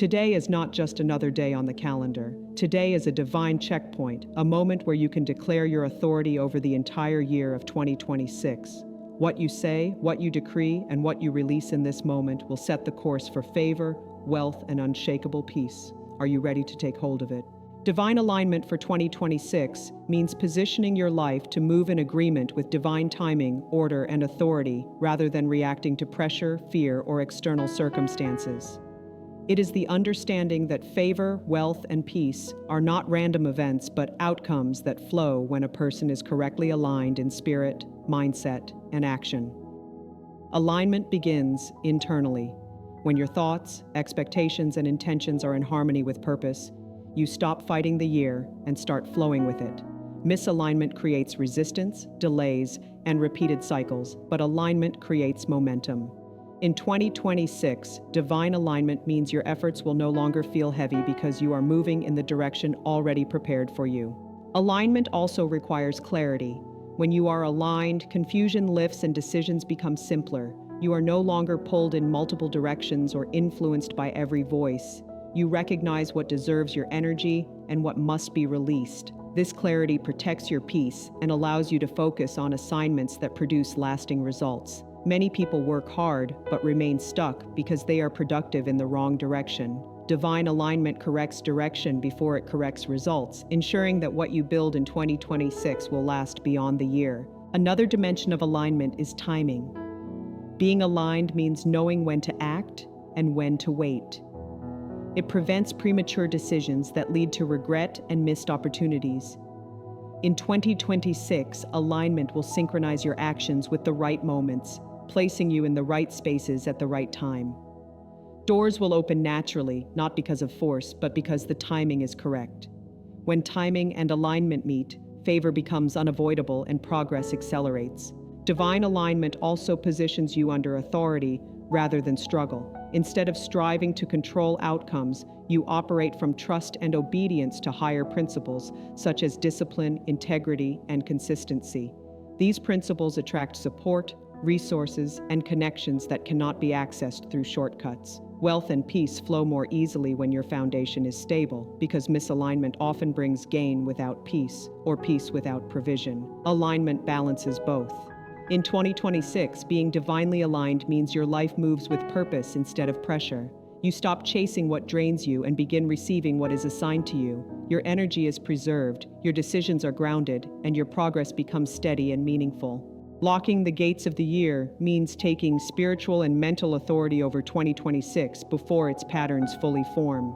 Today is not just another day on the calendar. Today is a divine checkpoint, a moment where you can declare your authority over the entire year of 2026. What you say, what you decree, and what you release in this moment will set the course for favor, wealth, and unshakable peace. Are you ready to take hold of it? Divine alignment for 2026 means positioning your life to move in agreement with divine timing, order, and authority rather than reacting to pressure, fear, or external circumstances. It is the understanding that favor, wealth, and peace are not random events but outcomes that flow when a person is correctly aligned in spirit, mindset, and action. Alignment begins internally. When your thoughts, expectations, and intentions are in harmony with purpose, you stop fighting the year and start flowing with it. Misalignment creates resistance, delays, and repeated cycles, but alignment creates momentum. In 2026, divine alignment means your efforts will no longer feel heavy because you are moving in the direction already prepared for you. Alignment also requires clarity. When you are aligned, confusion lifts and decisions become simpler. You are no longer pulled in multiple directions or influenced by every voice. You recognize what deserves your energy and what must be released. This clarity protects your peace and allows you to focus on assignments that produce lasting results. Many people work hard but remain stuck because they are productive in the wrong direction. Divine alignment corrects direction before it corrects results, ensuring that what you build in 2026 will last beyond the year. Another dimension of alignment is timing. Being aligned means knowing when to act and when to wait. It prevents premature decisions that lead to regret and missed opportunities. In 2026, alignment will synchronize your actions with the right moments, placing you in the right spaces at the right time. Doors will open naturally, not because of force, but because the timing is correct. When timing and alignment meet, favor becomes unavoidable and progress accelerates. Divine alignment also positions you under authority rather than struggle. Instead of striving to control outcomes, you operate from trust and obedience to higher principles, such as discipline, integrity, and consistency. These principles attract support, resources, and connections that cannot be accessed through shortcuts. Wealth and peace flow more easily when your foundation is stable, because misalignment often brings gain without peace, or peace without provision. Alignment balances both. In 2026, being divinely aligned means your life moves with purpose instead of pressure. You stop chasing what drains you and begin receiving what is assigned to you. Your energy is preserved, your decisions are grounded, and your progress becomes steady and meaningful. Locking the gates of the year means taking spiritual and mental authority over 2026 before its patterns fully form.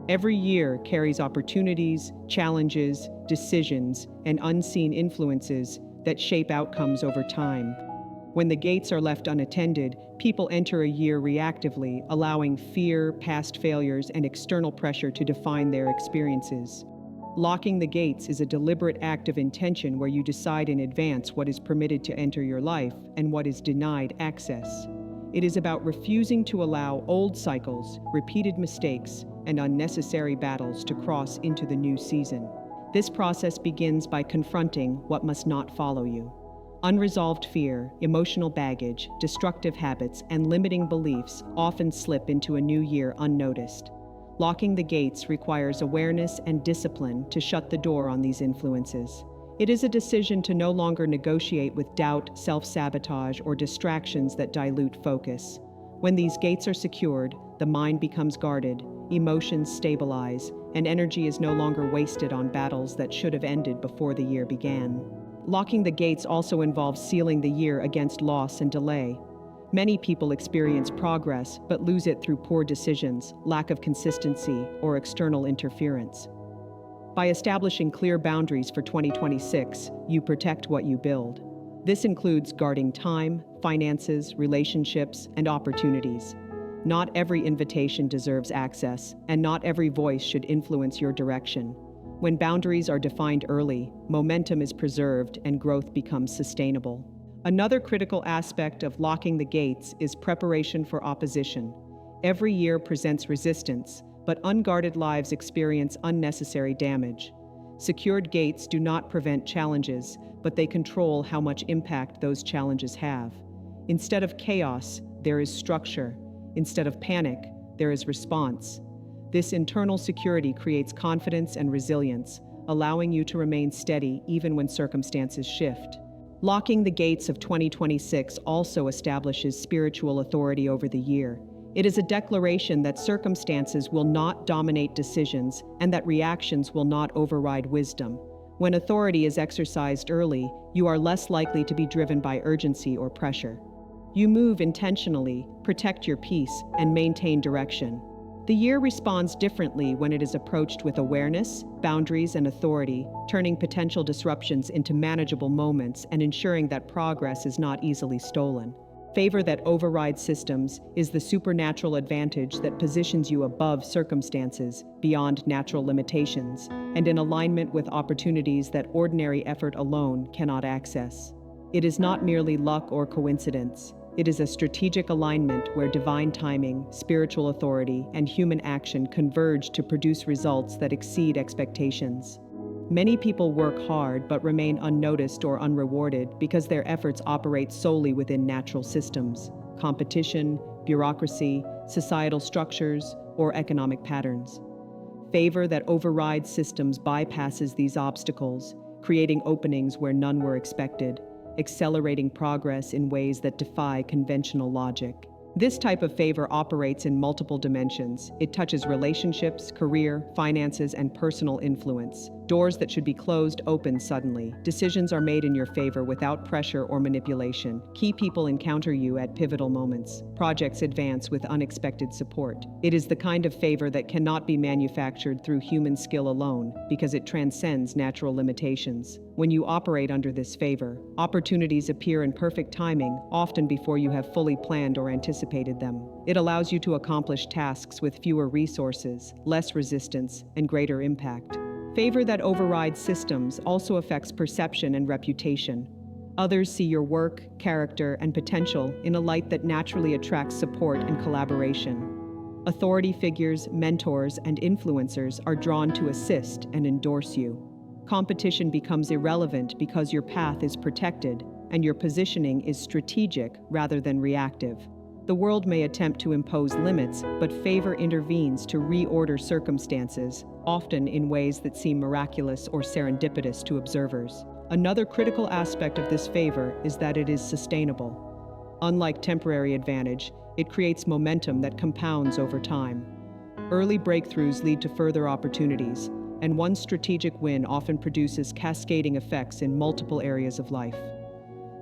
Every year carries opportunities, challenges, decisions, and unseen influences that shape outcomes over time. When the gates are left unattended, people enter a year reactively, allowing fear, past failures, and external pressure to define their experiences. Locking the gates is a deliberate act of intention where you decide in advance what is permitted to enter your life and what is denied access. It is about refusing to allow old cycles, repeated mistakes, and unnecessary battles to cross into the new season. This process begins by confronting what must not follow you. Unresolved fear, emotional baggage, destructive habits, and limiting beliefs often slip into a new year unnoticed. Locking the gates requires awareness and discipline to shut the door on these influences. It is a decision to no longer negotiate with doubt, self-sabotage, or distractions that dilute focus. When these gates are secured, the mind becomes guarded, emotions stabilize, and energy is no longer wasted on battles that should have ended before the year began. Locking the gates also involves sealing the year against loss and delay. Many people experience progress but lose it through poor decisions, lack of consistency, or external interference. By establishing clear boundaries for 2026, you protect what you build. This includes guarding time, finances, relationships, and opportunities. Not every invitation deserves access, and not every voice should influence your direction. When boundaries are defined early, momentum is preserved and growth becomes sustainable. Another critical aspect of locking the gates is preparation for opposition. Every year presents resistance, but unguarded lives experience unnecessary damage. Secured gates do not prevent challenges, but they control how much impact those challenges have. Instead of chaos, there is structure. Instead of panic, there is response. This internal security creates confidence and resilience, allowing you to remain steady even when circumstances shift. Locking the gates of 2026 also establishes spiritual authority over the year. It is a declaration that circumstances will not dominate decisions and that reactions will not override wisdom. When authority is exercised early, you are less likely to be driven by urgency or pressure. You move intentionally, protect your peace, and maintain direction. The year responds differently when it is approached with awareness, boundaries, and authority, turning potential disruptions into manageable moments and ensuring that progress is not easily stolen. Favor that overrides systems is the supernatural advantage that positions you above circumstances, beyond natural limitations, and in alignment with opportunities that ordinary effort alone cannot access. It is not merely luck or coincidence. It is a strategic alignment where divine timing, spiritual authority, and human action converge to produce results that exceed expectations. Many people work hard but remain unnoticed or unrewarded because their efforts operate solely within natural systems, competition, bureaucracy, societal structures, or economic patterns. Favor that overrides systems bypasses these obstacles, creating openings where none were expected, accelerating progress in ways that defy conventional logic. This type of favor operates in multiple dimensions. It touches relationships, career, finances, and personal influence. Doors that should be closed open suddenly. Decisions are made in your favor without pressure or manipulation. Key people encounter you at pivotal moments. Projects advance with unexpected support. It is the kind of favor that cannot be manufactured through human skill alone because it transcends natural limitations. When you operate under this favor, opportunities appear in perfect timing, often before you have fully planned or anticipated them. It allows you to accomplish tasks with fewer resources, less resistance, and greater impact. Favor that overrides systems also affects perception and reputation. Others see your work, character, and potential in a light that naturally attracts support and collaboration. Authority figures, mentors, and influencers are drawn to assist and endorse you. Competition becomes irrelevant because your path is protected and your positioning is strategic rather than reactive. The world may attempt to impose limits, but favor intervenes to reorder circumstances, often in ways that seem miraculous or serendipitous to observers. Another critical aspect of this favor is that it is sustainable. Unlike temporary advantage, it creates momentum that compounds over time. Early breakthroughs lead to further opportunities, and one strategic win often produces cascading effects in multiple areas of life.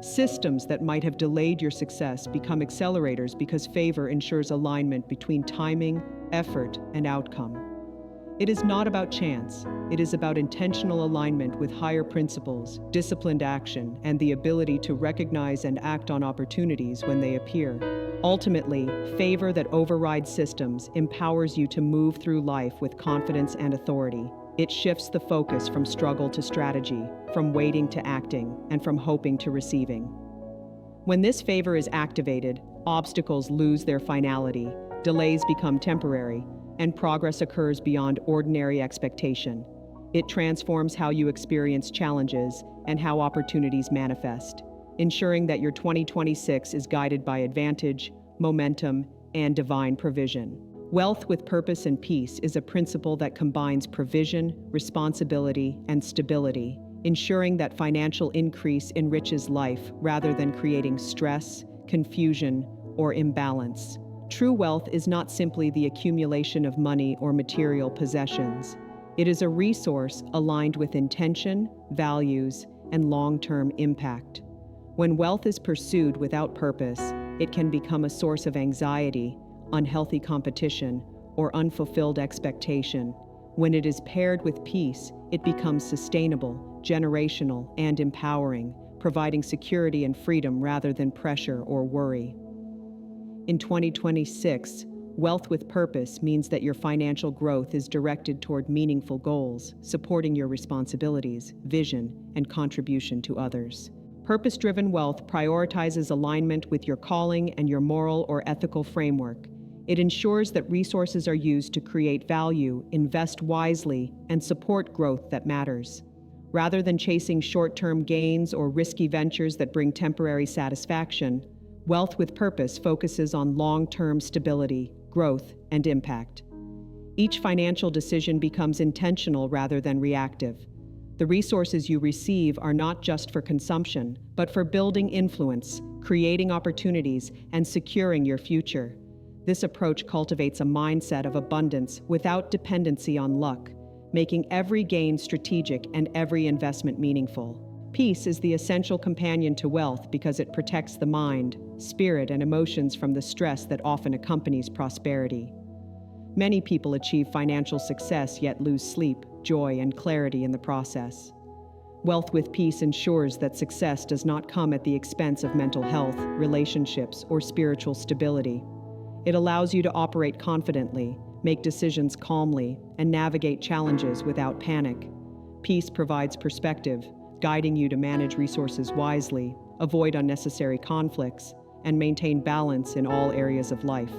Systems that might have delayed your success become accelerators because favor ensures alignment between timing, effort, and outcome. It is not about chance. It is about intentional alignment with higher principles, disciplined action, and the ability to recognize and act on opportunities when they appear. Ultimately, favor that overrides systems empowers you to move through life with confidence and authority. It shifts the focus from struggle to strategy, from waiting to acting, and from hoping to receiving. When this favor is activated, obstacles lose their finality, delays become temporary, and progress occurs beyond ordinary expectation. It transforms how you experience challenges and how opportunities manifest, ensuring that your 2026 is guided by advantage, momentum, and divine provision. Wealth with purpose and peace is a principle that combines provision, responsibility, and stability, ensuring that financial increase enriches life rather than creating stress, confusion, or imbalance. True wealth is not simply the accumulation of money or material possessions. It is a resource aligned with intention, values, and long-term impact. When wealth is pursued without purpose, it can become a source of anxiety, unhealthy competition, or unfulfilled expectation. When it is paired with peace, it becomes sustainable, generational, and empowering, providing security and freedom rather than pressure or worry. In 2026, wealth with purpose means that your financial growth is directed toward meaningful goals, supporting your responsibilities, vision, and contribution to others. Purpose-driven wealth prioritizes alignment with your calling and your moral or ethical framework. It ensures that resources are used to create value, invest wisely, and support growth that matters. Rather than chasing short-term gains or risky ventures that bring temporary satisfaction, wealth with purpose focuses on long-term stability, growth, and impact. Each financial decision becomes intentional rather than reactive. The resources you receive are not just for consumption, but for building influence, creating opportunities, and securing your future. This approach cultivates a mindset of abundance without dependency on luck, making every gain strategic and every investment meaningful. Peace is the essential companion to wealth because it protects the mind, spirit, and emotions from the stress that often accompanies prosperity. Many people achieve financial success yet lose sleep, joy, and clarity in the process. Wealth with peace ensures that success does not come at the expense of mental health, relationships, or spiritual stability. It allows you to operate confidently, make decisions calmly, and navigate challenges without panic. Peace provides perspective, guiding you to manage resources wisely, avoid unnecessary conflicts, and maintain balance in all areas of life.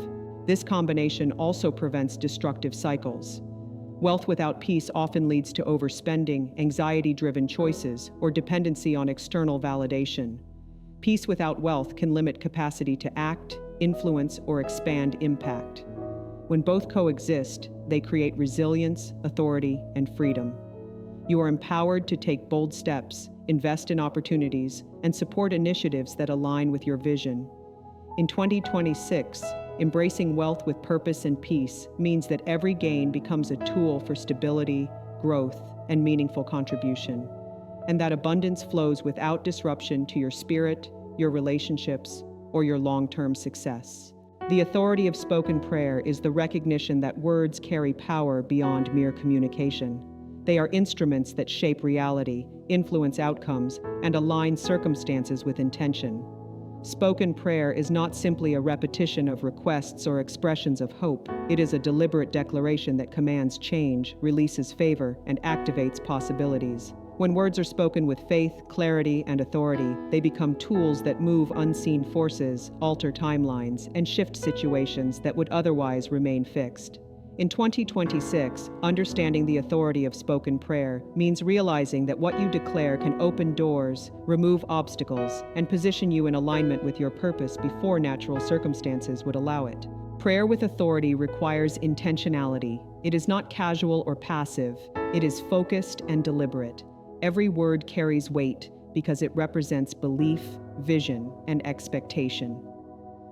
This combination also prevents destructive cycles. Wealth without peace often leads to overspending, anxiety-driven choices, or dependency on external validation. Peace without wealth can limit capacity to act, influence, or expand impact. When both coexist, they create resilience, authority, and freedom. You are empowered to take bold steps, invest in opportunities, and support initiatives that align with your vision. In 2026, embracing wealth with purpose and peace means that every gain becomes a tool for stability, growth, and meaningful contribution, and that abundance flows without disruption to your spirit, your relationships, or your long-term success. The authority of spoken prayer is the recognition that words carry power beyond mere communication. They are instruments that shape reality, influence outcomes, and align circumstances with intention. Spoken prayer is not simply a repetition of requests or expressions of hope. It is a deliberate declaration that commands change, releases favor, and activates possibilities. When words are spoken with faith, clarity, and authority, they become tools that move unseen forces, alter timelines, and shift situations that would otherwise remain fixed. In 2026, understanding the authority of spoken prayer means realizing that what you declare can open doors, remove obstacles, and position you in alignment with your purpose before natural circumstances would allow it. Prayer with authority requires intentionality. It is not casual or passive. It is focused and deliberate. Every word carries weight because it represents belief, vision, and expectation.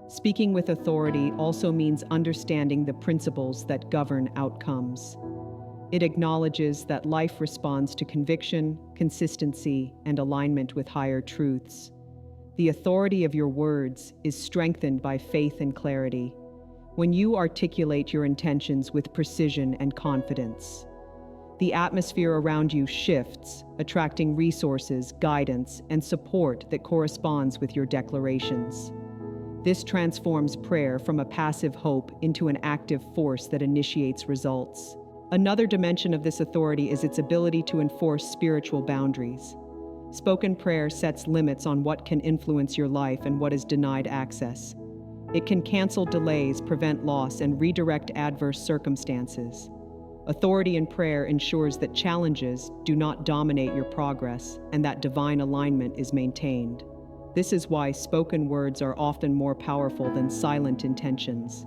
Speaking with authority also means understanding the principles that govern outcomes. It acknowledges that life responds to conviction, consistency, and alignment with higher truths. The authority of your words is strengthened by faith and clarity when you articulate your intentions with precision and confidence. The atmosphere around you shifts, attracting resources, guidance, and support that corresponds with your declarations. This transforms prayer from a passive hope into an active force that initiates results. Another dimension of this authority is its ability to enforce spiritual boundaries. Spoken prayer sets limits on what can influence your life and what is denied access. It can cancel delays, prevent loss, and redirect adverse circumstances. Authority in prayer ensures that challenges do not dominate your progress and that divine alignment is maintained. This is why spoken words are often more powerful than silent intentions.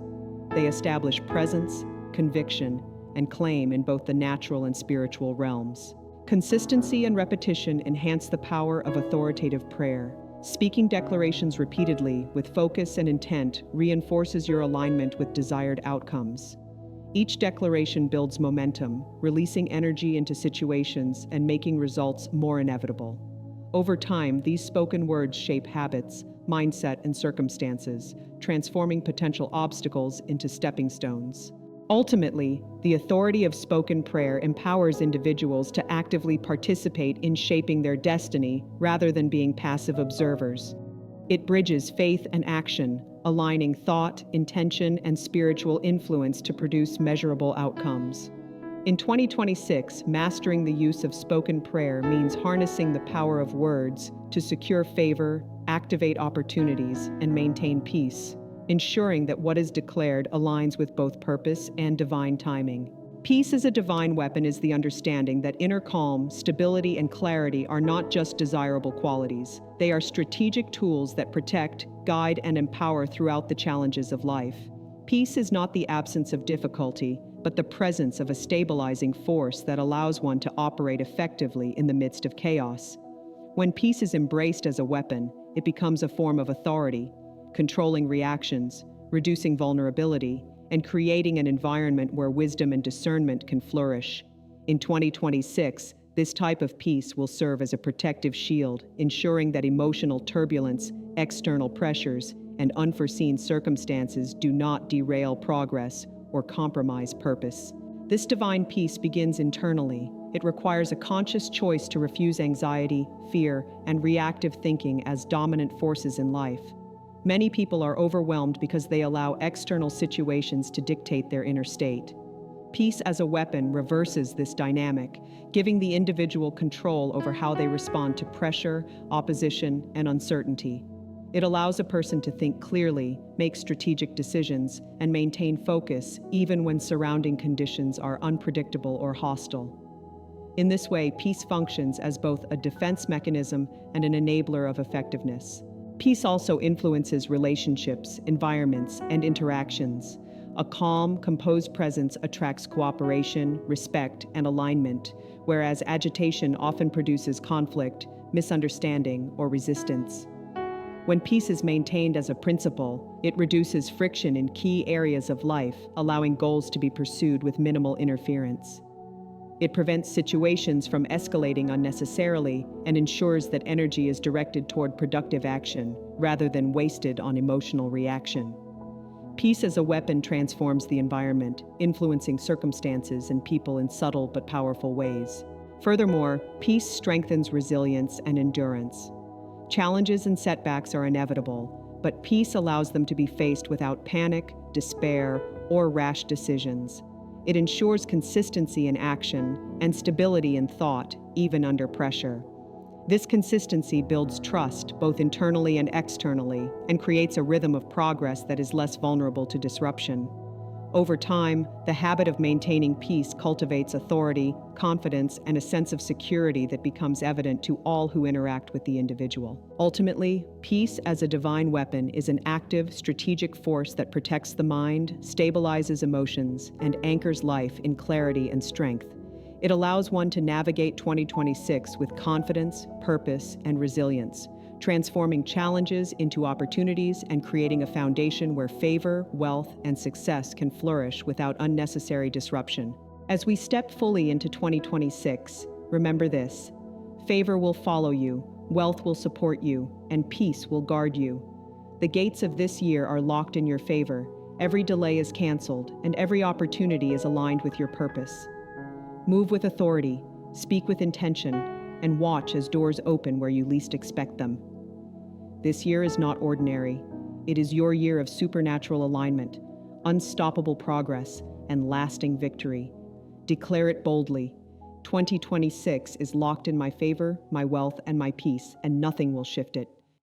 They establish presence, conviction, and claim in both the natural and spiritual realms. Consistency and repetition enhance the power of authoritative prayer. Speaking declarations repeatedly with focus and intent reinforces your alignment with desired outcomes. Each declaration builds momentum, releasing energy into situations and making results more inevitable. Over time, these spoken words shape habits, mindset, and circumstances, transforming potential obstacles into stepping stones. Ultimately, the authority of spoken prayer empowers individuals to actively participate in shaping their destiny rather than being passive observers. It bridges faith and action, aligning thought, intention, and spiritual influence to produce measurable outcomes. In 2026, mastering the use of spoken prayer means harnessing the power of words to secure favor, activate opportunities, and maintain peace, ensuring that what is declared aligns with both purpose and divine timing. Peace as a divine weapon is the understanding that inner calm, stability, and clarity are not just desirable qualities. They are strategic tools that protect, guide, and empower throughout the challenges of life. Peace is not the absence of difficulty, but the presence of a stabilizing force that allows one to operate effectively in the midst of chaos. When peace is embraced as a weapon, it becomes a form of authority, controlling reactions, reducing vulnerability, and creating an environment where wisdom and discernment can flourish. In 2026, this type of peace will serve as a protective shield, ensuring that emotional turbulence, external pressures, and unforeseen circumstances do not derail progress or compromise purpose. This divine peace begins internally. It requires a conscious choice to refuse anxiety, fear, and reactive thinking as dominant forces in life. Many people are overwhelmed because they allow external situations to dictate their inner state. Peace as a weapon reverses this dynamic, giving the individual control over how they respond to pressure, opposition, and uncertainty. It allows a person to think clearly, make strategic decisions, and maintain focus even when surrounding conditions are unpredictable or hostile. In this way, peace functions as both a defense mechanism and an enabler of effectiveness. Peace also influences relationships, environments, and interactions. A calm, composed presence attracts cooperation, respect, and alignment, whereas agitation often produces conflict, misunderstanding, or resistance. When peace is maintained as a principle, it reduces friction in key areas of life, allowing goals to be pursued with minimal interference. It prevents situations from escalating unnecessarily and ensures that energy is directed toward productive action rather than wasted on emotional reaction. Peace as a weapon transforms the environment, influencing circumstances and people in subtle but powerful ways. Furthermore, peace strengthens resilience and endurance. Challenges and setbacks are inevitable, but peace allows them to be faced without panic, despair, or rash decisions. It ensures consistency in action and stability in thought, even under pressure. This consistency builds trust, both internally and externally, and creates a rhythm of progress that is less vulnerable to disruption. Over time, the habit of maintaining peace cultivates authority, confidence, and a sense of security that becomes evident to all who interact with the individual. Ultimately, peace as a divine weapon is an active, strategic force that protects the mind, stabilizes emotions, and anchors life in clarity and strength. It allows one to navigate 2026 with confidence, purpose, and resilience, transforming challenges into opportunities and creating a foundation where favor, wealth, and success can flourish without unnecessary disruption. As we step fully into 2026, remember this: favor will follow you, wealth will support you, and peace will guard you. The gates of this year are locked in your favor, every delay is canceled, and every opportunity is aligned with your purpose. Move with authority, speak with intention, and watch as doors open where you least expect them. This year is not ordinary. It is your year of supernatural alignment, unstoppable progress, and lasting victory. Declare it boldly. 2026 is locked in my favor, my wealth, and my peace, and nothing will shift it.